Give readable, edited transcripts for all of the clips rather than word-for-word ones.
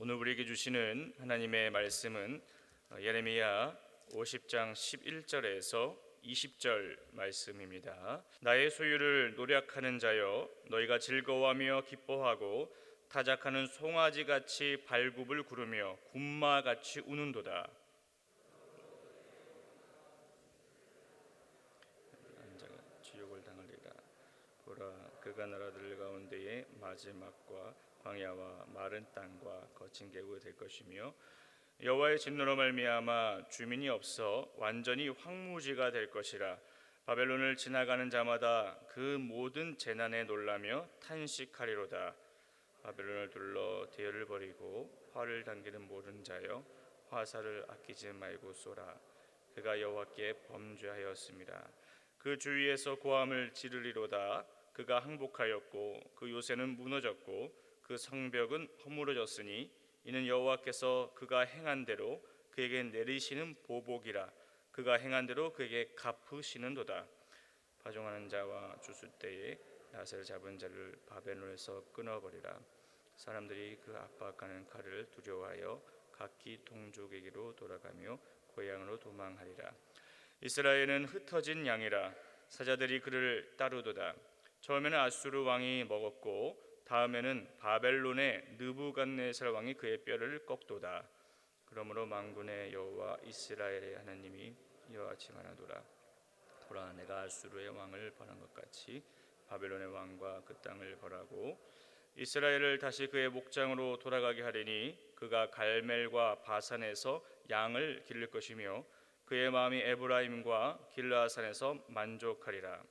오늘 우리에게 주시는 하나님의 말씀은 예레미야 50장 11절에서 20절 말씀입니다. 나의 소유를 노력하는 자여, 너희가 즐거워하며 기뻐하고 타작하는 송아지같이 발굽을 구르며 군마같이 우는도다. 자가 지옥을 당하리라. 보라, 그가 나라들 가운데에 마지막과 광야와 마른 땅과 거친 계곡이 될 것이며 여호와의 진노로 말미암아 주민이 없어 완전히 황무지가 될 것이라. 바벨론을 지나가는 자마다 그 모든 재난에 놀라며 탄식하리로다. 바벨론을 둘러 대열을 벌이고 활을 당기는 모든 자여, 화살을 아끼지 말고 쏘라. 그가 여호와께 범죄하였습니다. 그 주위에서 고함을 지르리로다. 그가 항복하였고 그 요새는 무너졌고 그 성벽은 허물어졌으니 이는 여호와께서 그가 행한 대로 그에게 내리시는 보복이라. 그가 행한 대로 그에게 갚으시는도다. 파종하는 자와 주술 때에 낫을 잡은 자를 바벨론에서 끊어버리라. 사람들이 그 압박하는 칼을 두려워하여 각기 동족에게로 돌아가며 고향으로 도망하리라. 이스라엘은 흩어진 양이라. 사자들이 그를 따르도다. 처음에는 아수르 왕이 먹었고 다음에는 바벨론의 느부갓네살 왕이 그의 뼈를 꺾도다. 그러므로 만군의 여호와 이스라엘의 하나님이 이와 같이 말하노라. 보라, 내가 아수르의 왕을 벌한 것 같이 바벨론의 왕과 그 땅을 벌하고 이스라엘을 다시 그의 목장으로 돌아가게 하리니 그가 갈멜과 바산에서 양을 기를 것이며 그의 마음이 에브라임과 길르앗산에서 만족하리라.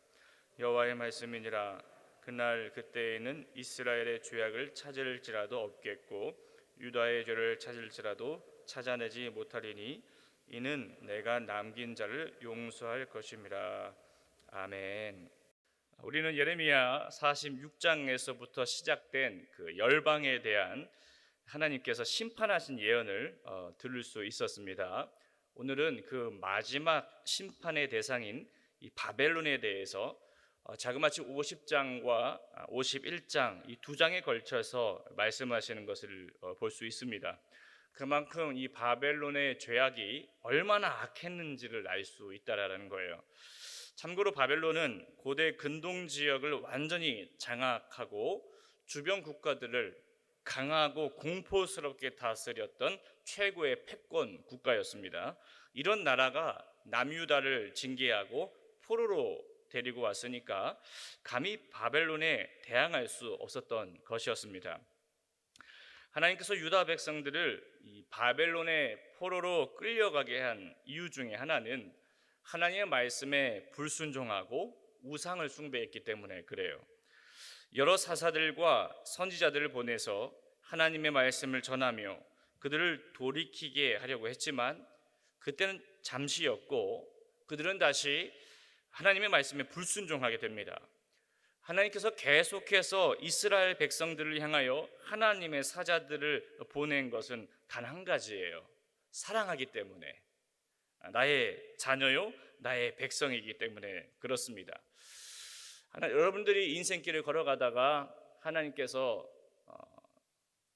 여호와의 말씀이니라. 그날 그때에는 이스라엘의 죄악을 찾을지라도 없겠고 유다의 죄를 찾을지라도 찾아내지 못하리니 이는 내가 남긴 자를 용서할 것임이라. 아멘. 우리는 예레미야 46장에서부터 시작된 그 열방에 대한 하나님께서 심판하신 예언을 들을 수 있었습니다. 오늘은 그 마지막 심판의 대상인 이 바벨론에 대해서 자그마치 50장과 51장 이 두 장에 걸쳐서 말씀하시는 것을 볼 수 있습니다. 그만큼 이 바벨론의 죄악이 얼마나 악했는지를 알 수 있다라는 거예요. 참고로 바벨론은 고대 근동 지역을 완전히 장악하고 주변 국가들을 강하고 공포스럽게 다스렸던 최고의 패권 국가였습니다. 이런 나라가 남유다를 징계하고 포로로 데리고 왔으니까 감히 바벨론에 대항할 수 없었던 것이었습니다. 하나님께서 유다 백성들을 이 바벨론의 포로로 끌려가게 한 이유 중에 하나는 하나님의 말씀에 불순종하고 우상을 숭배했기 때문에 그래요. 여러 사사들과 선지자들을 보내서 하나님의 말씀을 전하며 그들을 돌이키게 하려고 했지만 그때는 잠시였고 그들은 다시 하나님의 말씀에 불순종하게 됩니다. 하나님께서 계속해서 이스라엘 백성들을 향하여 하나님의 사자들을 보낸 것은 단 한 가지예요. 사랑하기 때문에. 나의 자녀요, 나의 백성이기 때문에 그렇습니다. 여러분들이 인생길을 걸어가다가 하나님께서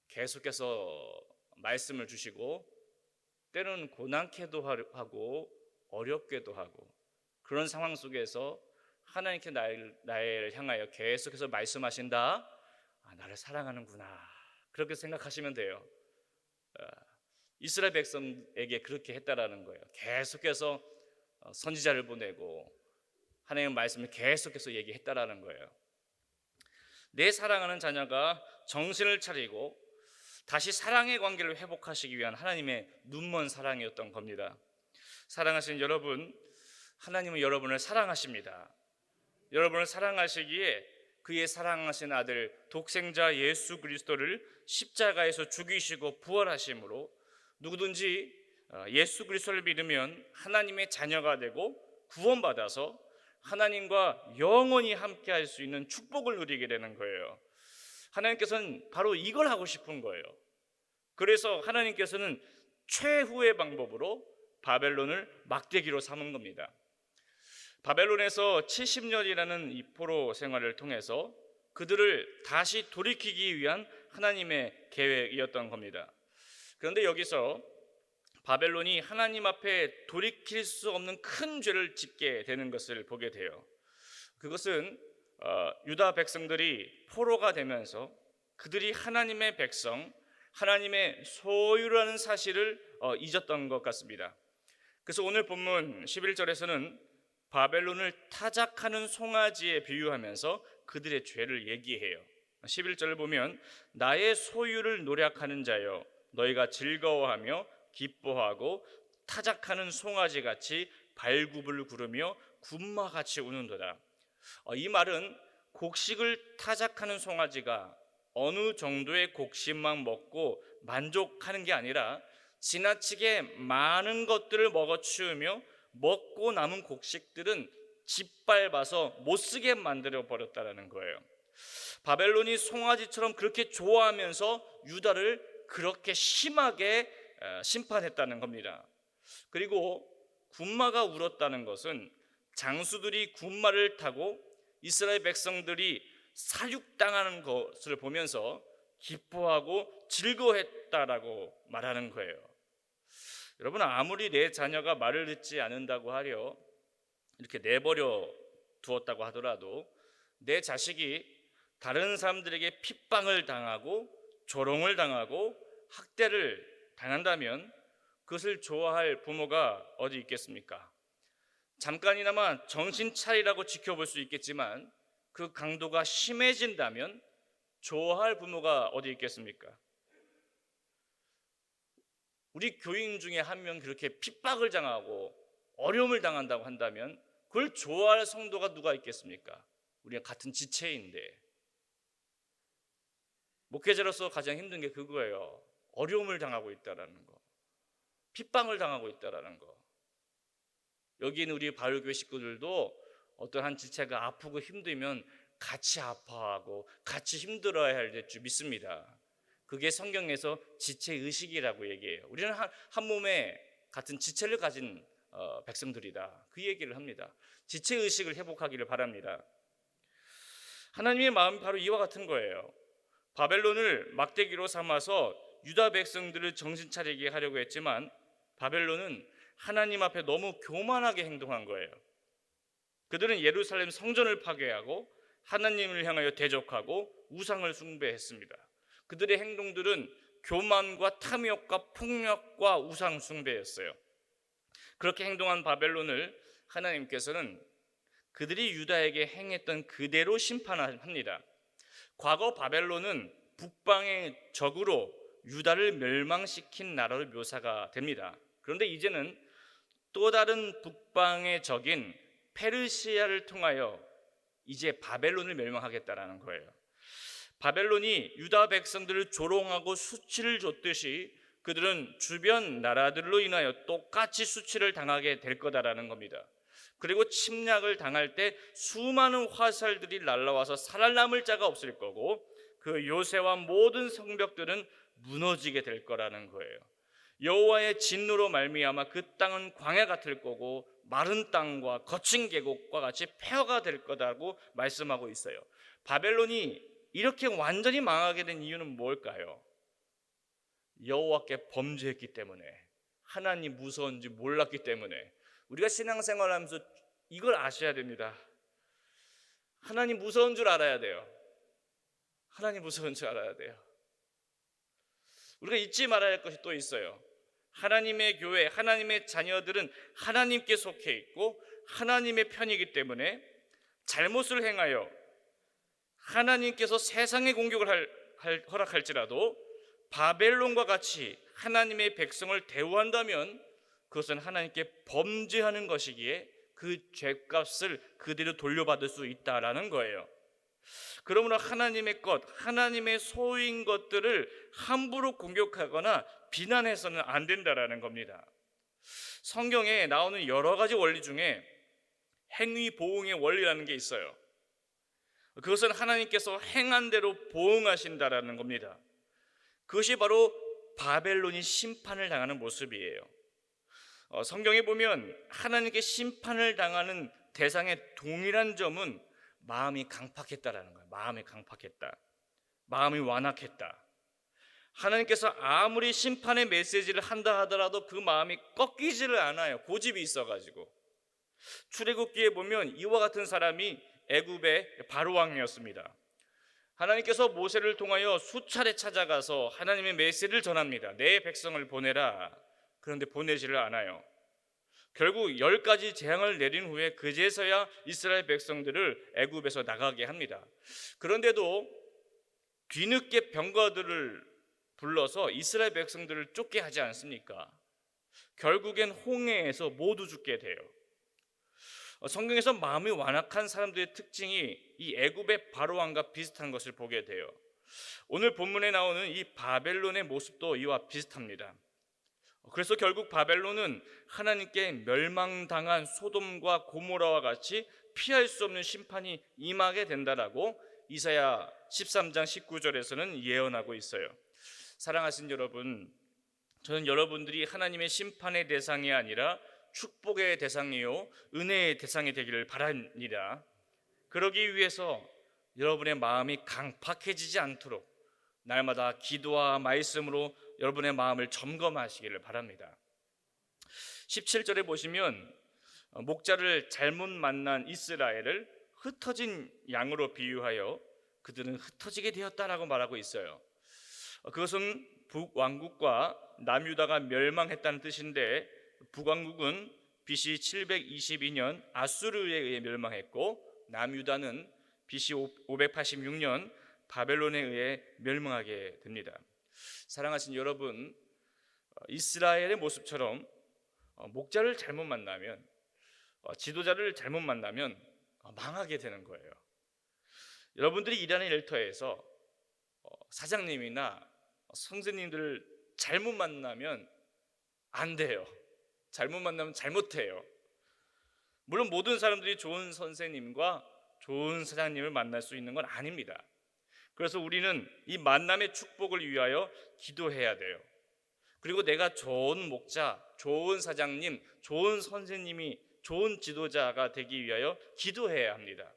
계속해서 말씀을 주시고 때로는 고난케도 하고 어렵게도 하고 그런 상황 속에서 하나님께 나를 향하여 계속해서 말씀하신다. 나를 사랑하는구나. 그렇게 생각하시면 돼요. 이스라엘 백성에게 그렇게 했다라는 거예요. 계속해서 선지자를 보내고 하나님의 말씀을 계속해서 얘기했다라는 거예요. 내 사랑하는 자녀가 정신을 차리고 다시 사랑의 관계를 회복하시기 위한 하나님의 눈먼 사랑이었던 겁니다. 사랑하시는 여러분, 하나님은 여러분을 사랑하십니다. 여러분을 사랑하시기에 그의 사랑하신 아들 독생자 예수 그리스도를 십자가에서 죽이시고 부활하심으로 누구든지 예수 그리스도를 믿으면 하나님의 자녀가 되고 구원받아서 하나님과 영원히 함께할 수 있는 축복을 누리게 되는 거예요. 하나님께서는 바로 이걸 하고 싶은 거예요. 그래서 하나님께서는 최후의 방법으로 바벨론을 막대기로 삼은 겁니다. 바벨론에서 70년이라는 이 포로 생활을 통해서 그들을 다시 돌이키기 위한 하나님의 계획이었던 겁니다. 그런데 여기서 바벨론이 하나님 앞에 돌이킬 수 없는 큰 죄를 짓게 되는 것을 보게 돼요. 그것은 유다 백성들이 포로가 되면서 그들이 하나님의 백성, 하나님의 소유라는 사실을 잊었던 것 같습니다. 그래서 오늘 본문 11절에서는 바벨론을 타작하는 송아지에 비유하면서 그들의 죄를 얘기해요. 11절을 보면 나의 소유를 노략하는 자여 너희가 즐거워하며 기뻐하고 타작하는 송아지같이 발굽을 구르며 군마같이 우는도다. 이 말은 곡식을 타작하는 송아지가 어느 정도의 곡식만 먹고 만족하는 게 아니라 지나치게 많은 것들을 먹어치우며 먹고 남은 곡식들은 짓밟아서 못쓰게 만들어 버렸다는 거예요. 바벨론이 송아지처럼 그렇게 좋아하면서 유다를 그렇게 심하게 심판했다는 겁니다. 그리고 군마가 울었다는 것은 장수들이 군마를 타고 이스라엘 백성들이 사육당하는 것을 보면서 기뻐하고 즐거워했다라고 말하는 거예요. 여러분, 아무리 내 자녀가 말을 듣지 않는다고 하려 이렇게 내버려 두었다고 하더라도 내 자식이 다른 사람들에게 핍박을 당하고 조롱을 당하고 학대를 당한다면 그것을 좋아할 부모가 어디 있겠습니까? 잠깐이나마 정신 차리라고 지켜볼 수 있겠지만 그 강도가 심해진다면 좋아할 부모가 어디 있겠습니까? 우리 교인 중에 한 명 그렇게 핍박을 당하고 어려움을 당한다고 한다면 그걸 좋아할 성도가 누가 있겠습니까? 우리가 같은 지체인데. 목회자로서 가장 힘든 게 그거예요. 어려움을 당하고 있다라는 거, 핍박을 당하고 있다라는 거. 여기 있는 우리 바울교회 식구들도 어떤 한 지체가 아프고 힘들면 같이 아파하고 같이 힘들어야 할 줄 믿습니다. 그게 성경에서 지체의식이라고 얘기해요. 우리는 한 몸에 같은 지체를 가진 백성들이다, 그 얘기를 합니다. 지체의식을 회복하기를 바랍니다. 하나님의 마음이 바로 이와 같은 거예요. 바벨론을 막대기로 삼아서 유다 백성들을 정신 차리게 하려고 했지만 바벨론은 하나님 앞에 너무 교만하게 행동한 거예요. 그들은 예루살렘 성전을 파괴하고 하나님을 향하여 대적하고 우상을 숭배했습니다. 그들의 행동들은 교만과 탐욕과 폭력과 우상 숭배였어요. 그렇게 행동한 바벨론을 하나님께서는 그들이 유다에게 행했던 그대로 심판합니다. 과거 바벨론은 북방의 적으로 유다를 멸망시킨 나라로 묘사가 됩니다. 그런데 이제는 또 다른 북방의 적인 페르시아를 통하여 이제 바벨론을 멸망하겠다라는 거예요. 바벨론이 유다 백성들을 조롱하고 수치를 줬듯이 그들은 주변 나라들로 인하여 똑같이 수치를 당하게 될 거다라는 겁니다. 그리고 침략을 당할 때 수많은 화살들이 날아와서 살아남을 자가 없을 거고 그 요새와 모든 성벽들은 무너지게 될 거라는 거예요. 여호와의 진노로 말미암아 그 땅은 광야 같을 거고 마른 땅과 거친 계곡과 같이 폐허가 될 거다고 말씀하고 있어요. 바벨론이 이렇게 완전히 망하게 된 이유는 뭘까요? 여호와께 범죄했기 때문에, 하나님 무서운지 몰랐기 때문에. 우리가 신앙생활하면서 이걸 아셔야 됩니다. 하나님 무서운 줄 알아야 돼요. 하나님 무서운 줄 알아야 돼요. 우리가 잊지 말아야 할 것이 또 있어요. 하나님의 교회, 하나님의 자녀들은 하나님께 속해 있고 하나님의 편이기 때문에 잘못을 행하여 하나님께서 세상의 공격을 허락할지라도 바벨론과 같이 하나님의 백성을 대우한다면 그것은 하나님께 범죄하는 것이기에 그 죄값을 그대로 돌려받을 수 있다라는 거예요. 그러므로 하나님의 것, 하나님의 소유인 것들을 함부로 공격하거나 비난해서는 안 된다라는 겁니다. 성경에 나오는 여러 가지 원리 중에 행위 보응의 원리라는 게 있어요. 그것은 하나님께서 행한 대로 보응하신다라는 겁니다. 그것이 바로 바벨론이 심판을 당하는 모습이에요. 성경에 보면 하나님께 심판을 당하는 대상의 동일한 점은 마음이 강팍했다라는 거예요. 마음이 강팍했다, 마음이 완악했다. 하나님께서 아무리 심판의 메시지를 한다 하더라도 그 마음이 꺾이지를 않아요. 고집이 있어가지고. 출애굽기에 보면 이와 같은 사람이 애굽의 바로 왕이었습니다. 하나님께서 모세를 통하여 수차례 찾아가서 하나님의 메시지를 전합니다. 내 백성을 보내라. 그런데 보내지를 않아요. 결국 10가지 재앙을 내린 후에 그제서야 이스라엘 백성들을 애굽에서 나가게 합니다. 그런데도 뒤늦게 병거들을 불러서 이스라엘 백성들을 쫓게 하지 않습니까? 결국엔 홍해에서 모두 죽게 돼요. 성경에서 마음이 완악한 사람들의 특징이 이 애굽의 바로왕과 비슷한 것을 보게 돼요. 오늘 본문에 나오는 이 바벨론의 모습도 이와 비슷합니다. 그래서 결국 바벨론은 하나님께 멸망당한 소돔과 고모라와 같이 피할 수 없는 심판이 임하게 된다라고 이사야 13장 19절에서는 예언하고 있어요. 사랑하신 여러분, 저는 여러분들이 하나님의 심판의 대상이 아니라 축복의 대상이요 은혜의 대상이 되기를 바랍니다. 그러기 위해서 여러분의 마음이 강팍해지지 않도록 날마다 기도와 말씀으로 여러분의 마음을 점검하시기를 바랍니다. 17절에 보시면 목자를 잘못 만난 이스라엘을 흩어진 양으로 비유하여 그들은 흩어지게 되었다라고 말하고 있어요. 그것은 북왕국과 남유다가 멸망했다는 뜻인데, 북왕국은 BC 722년 아수르에 의해 멸망했고 남유다는 BC 586년 바벨론에 의해 멸망하게 됩니다. 사랑하신 여러분, 이스라엘의 모습처럼 목자를 잘못 만나면, 지도자를 잘못 만나면 망하게 되는 거예요. 여러분들이 일하는 일터에서 사장님이나 선생님들을 잘못 만나면 안 돼요. 잘못 만나면 잘못해요. 물론 모든 사람들이 좋은 선생님과 좋은 사장님을 만날 수 있는 건 아닙니다. 그래서 우리는 이 만남의 축복을 위하여 기도해야 돼요. 그리고 내가 좋은 목자, 좋은 사장님, 좋은 선생님이, 좋은 지도자가 되기 위하여 기도해야 합니다.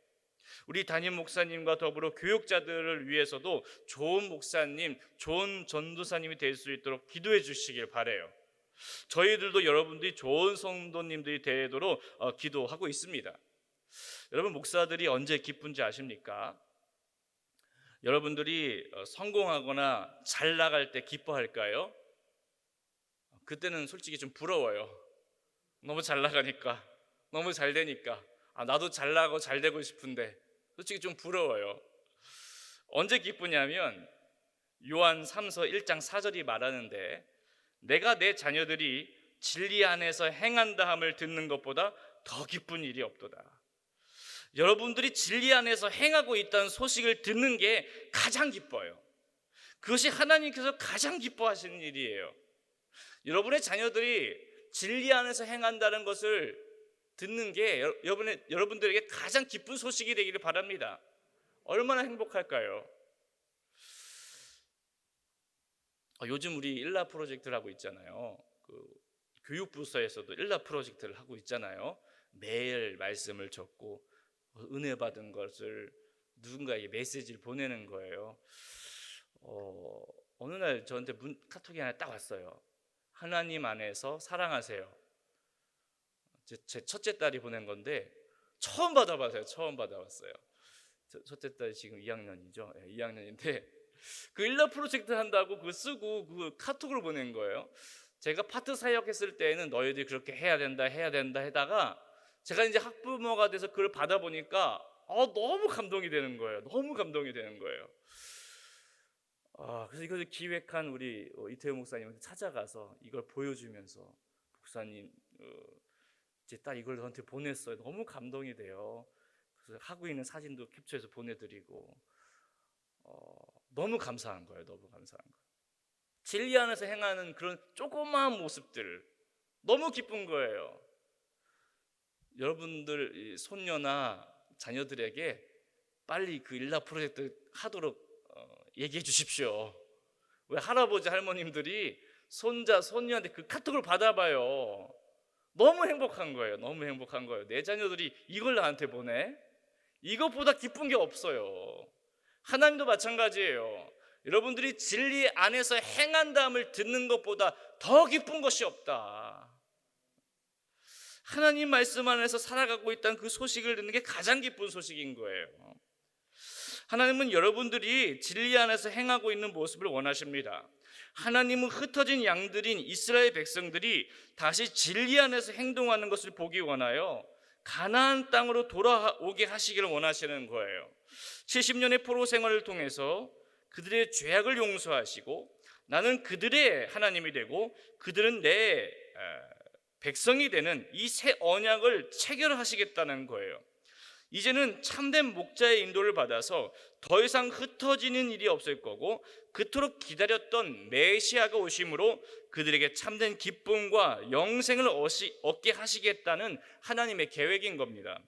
우리 담임 목사님과 더불어 교육자들을 위해서도 좋은 목사님, 좋은 전도사님이 될 수 있도록 기도해 주시길 바라요. 저희들도 여러분들이 좋은 성도님들이 되도록 기도하고 있습니다. 여러분, 목사들이 언제 기쁜지 아십니까? 여러분들이 성공하거나 잘 나갈 때 기뻐할까요? 그때는 솔직히 좀 부러워요. 너무 잘 나가니까, 너무 잘 되니까, 나도 잘 나가고 잘 되고 싶은데 솔직히 좀 부러워요. 언제 기쁘냐면 요한 3서 1장 4절이 말하는데, 내가 내 자녀들이 진리 안에서 행한다 함을 듣는 것보다 더 기쁜 일이 없도다. 여러분들이 진리 안에서 행하고 있다는 소식을 듣는 게 가장 기뻐요. 그것이 하나님께서 가장 기뻐하시는 일이에요. 여러분의 자녀들이 진리 안에서 행한다는 것을 듣는 게 여러분들에게 가장 기쁜 소식이 되기를 바랍니다. 얼마나 행복할까요? 요즘 우리 일라 프로젝트를 하고 있잖아요. 교육부서에서도 일라 프로젝트를 하고 있잖아요. 매일 말씀을 적고 은혜 받은 것을 누군가에게 메시지를 보내는 거예요. 어느 날 저한테 카톡이 하나 딱 왔어요. 하나님 안에서 사랑하세요. 제 첫째 딸이 보낸 건데 처음 받아봤어요. 처음 받아봤어요. 첫째 딸이 지금 2학년이죠. 2학년인데 그 일라 프로젝트 한다고 그거 쓰고 그 카톡을 보낸 거예요. 제가 파트 사역했을 때에는 너희들이 그렇게 해야 된다 하다가 제가 이제 학부모가 돼서 그걸 받아보니까 너무 감동이 되는 거예요. 너무 감동이 되는 거예요. 그래서 이걸 기획한 우리 이태우 목사님한테 찾아가서 이걸 보여주면서, 목사님 제 딸 이걸 너한테 보냈어요. 너무 감동이 돼요. 그래서 하고 있는 사진도 캡처해서 보내드리고 너무 감사한 거예요. 너무 감사한 거예요. 진리 안에서 행하는 그런 조그마한 모습들 너무 기쁜 거예요. 여러분들 손녀나 자녀들에게 빨리 그 일라 프로젝트 하도록 얘기해 주십시오. 왜 할아버지 할머님들이 손자 손녀한테 그 카톡을 받아봐요. 너무 행복한 거예요. 너무 행복한 거예요. 내 자녀들이 이걸 나한테 보내? 이것보다 기쁜 게 없어요. 하나님도 마찬가지예요. 여러분들이 진리 안에서 행한다함을 듣는 것보다 더 기쁜 것이 없다. 하나님 말씀 안에서 살아가고 있다는 그 소식을 듣는 게 가장 기쁜 소식인 거예요. 하나님은 여러분들이 진리 안에서 행하고 있는 모습을 원하십니다. 하나님은 흩어진 양들인 이스라엘 백성들이 다시 진리 안에서 행동하는 것을 보기 원하여 가나안 땅으로 돌아오게 하시기를 원하시는 거예요. 70년의 포로 생활을 통해서 그들의 죄악을 용서하시고 나는 그들의 하나님이 되고 그들은 내 백성이 되는 이 새 언약을 체결하시겠다는 거예요. 이제는 참된 목자의 인도를 받아서 더 이상 흩어지는 일이 없을 거고 그토록 기다렸던 메시아가 오심으로 그들에게 참된 기쁨과 영생을 얻게 하시겠다는 하나님의 계획인 겁니다.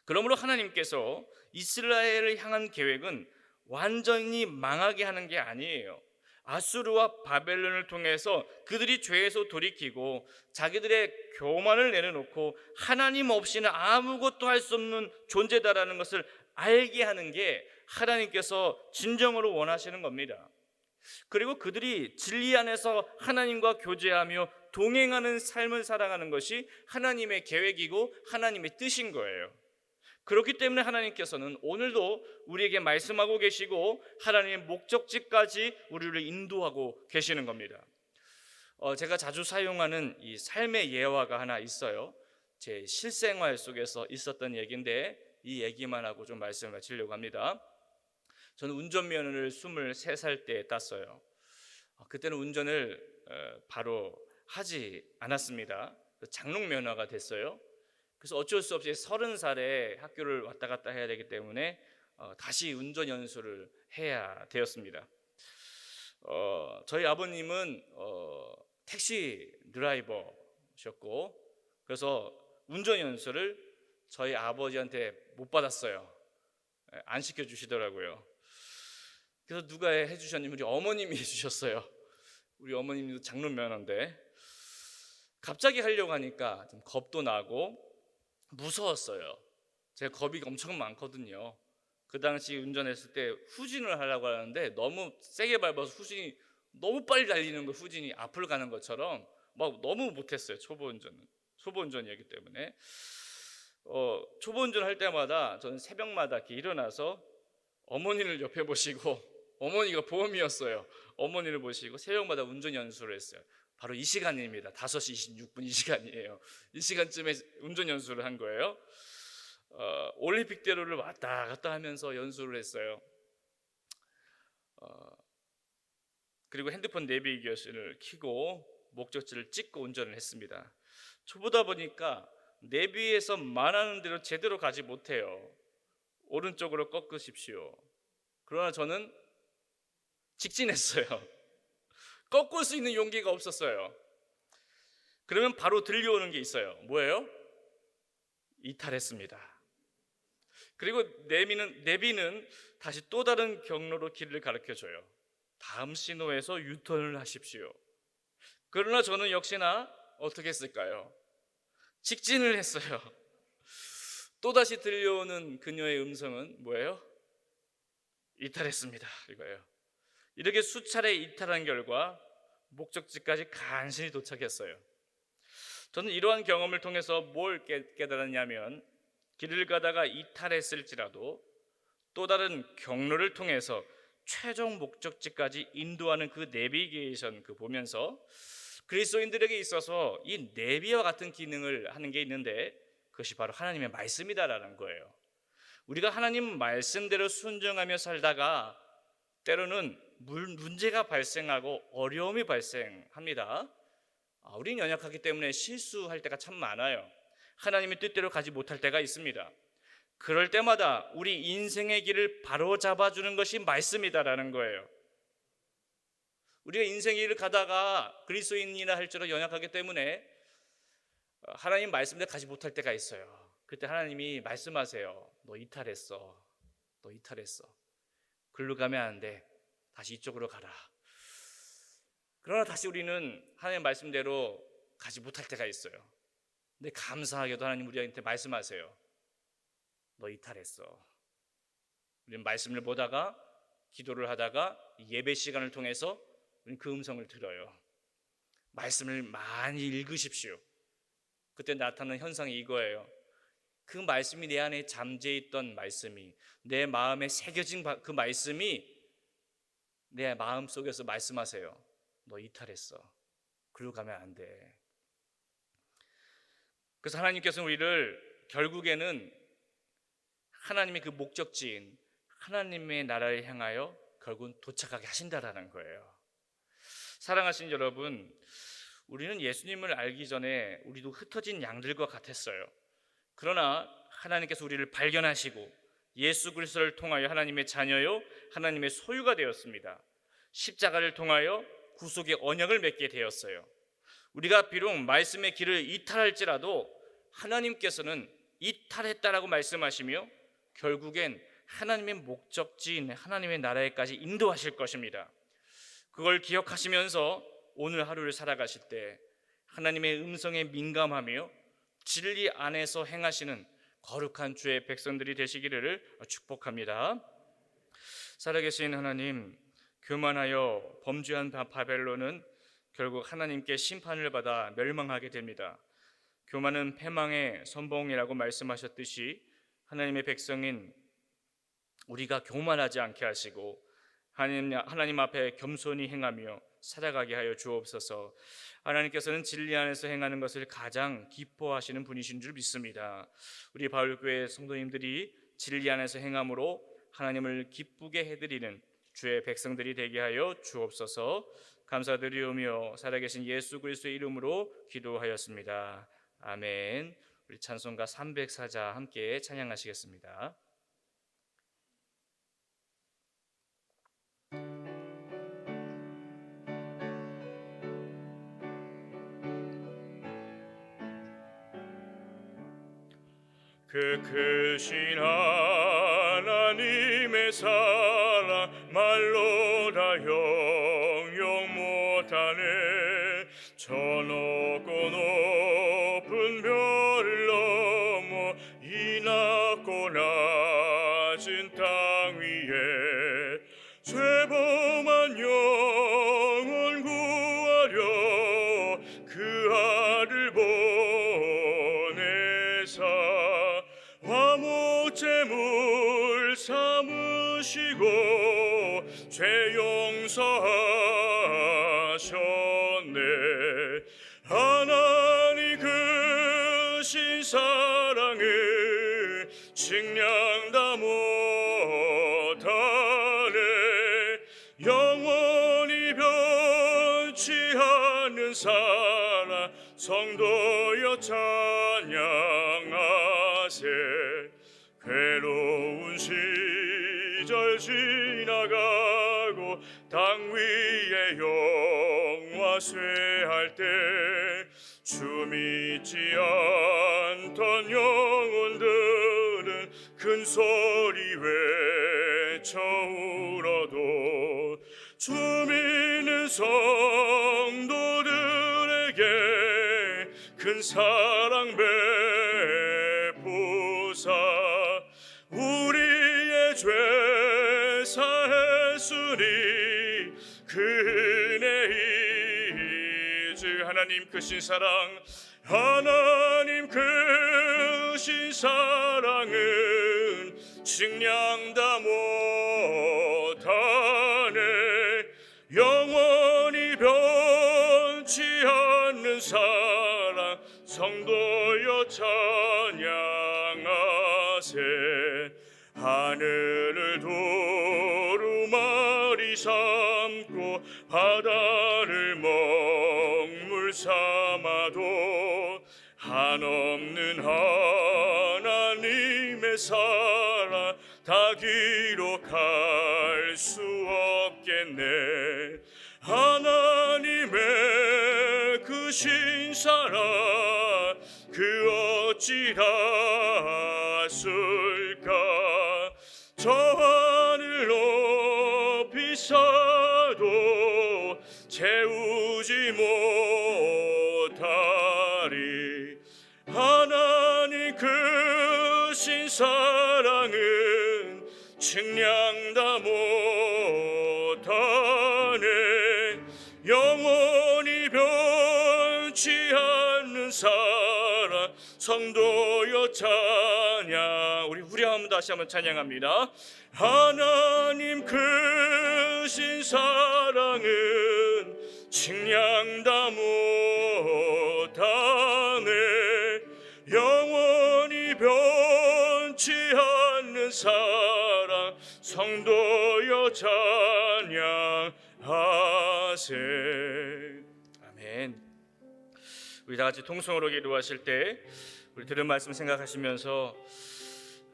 그러므로 하나님께서 이스라엘을 향한 계획은 완전히 망하게 하는 게 아니에요. 아수르와 바벨론을 통해서 그들이 죄에서 돌이키고 자기들의 교만을 내려놓고 하나님 없이는 아무것도 할 수 없는 존재다라는 것을 알게 하는 게 하나님께서 진정으로 원하시는 겁니다. 그리고 그들이 진리 안에서 하나님과 교제하며 동행하는 삶을 살아가는 것이 하나님의 계획이고 하나님의 뜻인 거예요. 그렇기 때문에 하나님께서는 오늘도 우리에게 말씀하고 계시고 하나님의 목적지까지 우리를 인도하고 계시는 겁니다. 제가 자주 사용하는 이 삶의 예화가 하나 있어요. 제 실생활 속에서 있었던 얘기인데 이 얘기만 하고 좀 말씀을 마치려고 합니다. 저는 운전면허를 23살 때 땄어요. 그때는 운전을 바로 하지 않았습니다. 장롱면허가 됐어요. 그래서 어쩔 수 없이 30살에 학교를 왔다 갔다 해야 되기 때문에 다시 운전 연수를 해야 되었습니다. 저희 아버님은 택시 드라이버셨고 그래서 운전 연수를 저희 아버지한테 못 받았어요. 안 시켜주시더라고요. 그래서 누가 해주셨냐면 우리 어머님이 해주셨어요. 우리 어머님도 장롱면허인데 갑자기 하려고 하니까 좀 겁도 나고 무서웠어요. 제가 겁이 엄청 많거든요. 그 당시 운전했을 때 후진을 하려고 하는데 너무 세게 밟아서 후진이 너무 빨리 달리는 거 후진이 앞을 가는 것처럼 막 너무 못했어요. 초보 운전이었기 때문에 초보 운전할 때마다 저는 새벽마다 이렇게 일어나서 어머니를 옆에 보시고 어머니가 보험이었어요. 어머니를 보시고 새벽마다 운전 연수를 했어요. 바로 이 시간입니다. 5시 26분 이 시간이에요. 이 시간쯤에 운전 연수를 한 거예요. 올림픽대로를 왔다 갔다 하면서 연수를 했어요. 그리고 핸드폰 내비게이션을 켜고 목적지를 찍고 운전을 했습니다. 초보다 보니까 내비에서 말하는 대로 제대로 가지 못해요. 오른쪽으로 꺾으십시오. 그러나 저는 직진했어요. 꺾을 수 있는 용기가 없었어요. 그러면 바로 들려오는 게 있어요. 뭐예요? 이탈했습니다. 그리고 내비는 다시 또 다른 경로로 길을 가르쳐줘요. 다음 신호에서 유턴을 하십시오. 그러나 저는 역시나 어떻게 했을까요? 직진을 했어요. 또다시 들려오는 그녀의 음성은 뭐예요? 이탈했습니다. 이거예요. 이렇게 수차례 이탈한 결과 목적지까지 간신히 도착했어요. 저는 이러한 경험을 통해서 뭘 깨달았냐면 길을 가다가 이탈했을지라도 또 다른 경로를 통해서 최종 목적지까지 인도하는 그 내비게이션 보면서 그리스도인들에게 있어서 이 내비와 같은 기능을 하는 게 있는데 그것이 바로 하나님의 말씀이다라는 거예요. 우리가 하나님 말씀대로 순종하며 살다가 때로는 문제가 발생하고 어려움이 발생합니다. 우리는 연약하기 때문에 실수할 때가 참 많아요. 하나님의 뜻대로 가지 못할 때가 있습니다. 그럴 때마다 우리 인생의 길을 바로 잡아주는 것이 말씀이다라는 거예요. 우리가 인생의 길을 가다가 그리스도인이라 할지라도 연약하기 때문에 하나님 말씀대로 가지 못할 때가 있어요. 그때 하나님이 말씀하세요. 너 이탈했어. 글로 가면 안 돼. 다시 이쪽으로 가라. 그러나 다시 우리는 하나님 말씀대로 가지 못할 때가 있어요. 근데 감사하게도 하나님 우리한테 말씀하세요. 너 이탈했어. 우리는 말씀을 보다가 기도를 하다가 예배 시간을 통해서 우리는 그 음성을 들어요. 말씀을 많이 읽으십시오. 그때 나타나는 현상이 이거예요. 그 말씀이 내 안에 잠재 있던 말씀이, 내 마음에 새겨진 그 말씀이 내 마음 속에서 말씀하세요. 너 이탈했어. 그리고 가면 안 돼. 그래서 하나님께서는 우리를 결국에는 하나님의 그 목적지인 하나님의 나라를 향하여 결국은 도착하게 하신다라는 거예요. 사랑하신 여러분, 우리는 예수님을 알기 전에 우리도 흩어진 양들과 같았어요. 그러나 하나님께서 우리를 발견하시고 예수 그리스도를 통하여 하나님의 자녀요 하나님의 소유가 되었습니다. 십자가를 통하여 구속의 언약을 맺게 되었어요. 우리가 비록 말씀의 길을 이탈할지라도 하나님께서는 이탈했다라고 말씀하시며 결국엔 하나님의 목적지인 하나님의 나라에까지 인도하실 것입니다. 그걸 기억하시면서 오늘 하루를 살아가실 때 하나님의 음성에 민감하며 진리 안에서 행하시는 거룩한 주의 백성들이 되시기를 축복합니다. 살아계신 하나님, 교만하여 범죄한 바벨론은 결국 하나님께 심판을 받아 멸망하게 됩니다. 교만은 패망의 선봉이라고 말씀하셨듯이 하나님의 백성인 우리가 교만하지 않게 하시고 하나님 앞에 겸손히 행하며 살아가게 하여 주옵소서. 하나님께서는 진리 안에서 행하는 것을 가장 기뻐하시는 분이신 줄 믿습니다. 우리 바울교회 성도님들이 진리 안에서 행함으로 하나님을 기쁘게 해드리는 주의 백성들이 되게 하여 주옵소서. 감사드리오며 살아계신 예수 그리스도의 이름으로 기도하였습니다. 아멘. 우리 찬송가 304자 함께 찬양하시겠습니다. 그 크신 하나님의 사랑 말로 다 영영 못하네. 저 높고 높은 별을 넘어 이 낮고 낮은 땅 위에 죄범한 영혼 구하려 그 아들 보내사 화목제물 삼으시고 죄 용서하셨네. 하나님 크신 사랑을 측량 다 못하네. 영원히 변치 않는 사랑 성도여 찬양하세. 괴로운 시절 지나가고 땅 위에 영화 쇠할 때 주 믿지 않던 영혼들은 큰 소리 외쳐 울어도 주 믿는 성도들에게 큰 사랑 베푸사 우리의 죄 사했으니 그 은혜이지. 하나님 크신 사랑, 하나님 크신 사랑은 측량 다 못하네. 영원히 변치 않는 사랑 성도여 찬양하세. 하늘을 두루마리 삼고 바다를 먹물 삼아도 한없는 하나님의 사랑 다 기록할 수 없겠네. 하나님의 크신 사랑 그 어찌하실까. 저 하늘 높이 사도 채우지 못하리. 하나님 크신 사랑은 측량 다 못하네. 변치 않는 사랑 성도여 찬양. 우리 후렴 다시 한번 찬양합니다. 하나님 크신 사랑은 측량다 못하네. 영원히 변치 않는 사랑 성도여 찬양하세. 아멘. 우리 다 같이 통성으로 기도하실 때 우리 들은 말씀 생각하시면서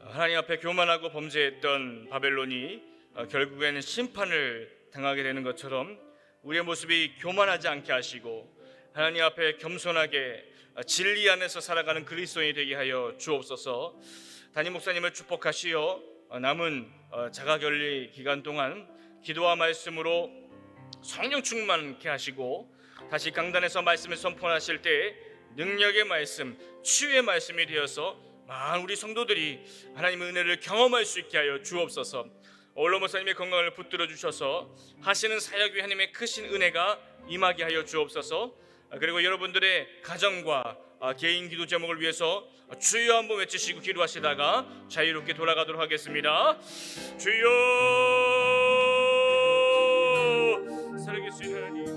하나님 앞에 교만하고 범죄했던 바벨론이 결국에는 심판을 당하게 되는 것처럼 우리의 모습이 교만하지 않게 하시고 하나님 앞에 겸손하게 진리 안에서 살아가는 그리스도인이 되게 하여 주옵소서. 담임 목사님을 축복하시어 남은 자가격리 기간 동안 기도와 말씀으로 성령 충만케 하시고 다시 강단에서 말씀을 선포하실 때 능력의 말씀, 치유의 말씀이 되어서 많은 우리 성도들이 하나님의 은혜를 경험할 수 있게 하여 주옵소서. 올로 목사님의 건강을 붙들어 주셔서 하시는 사역 위에 하나님의 크신 은혜가 임하게 하여 주옵소서. 그리고 여러분들의 가정과 개인 기도 제목을 위해서 주여 한번 외치시고 기도하시다가 자유롭게 돌아가도록 하겠습니다. 주여, 살아계신 하나님.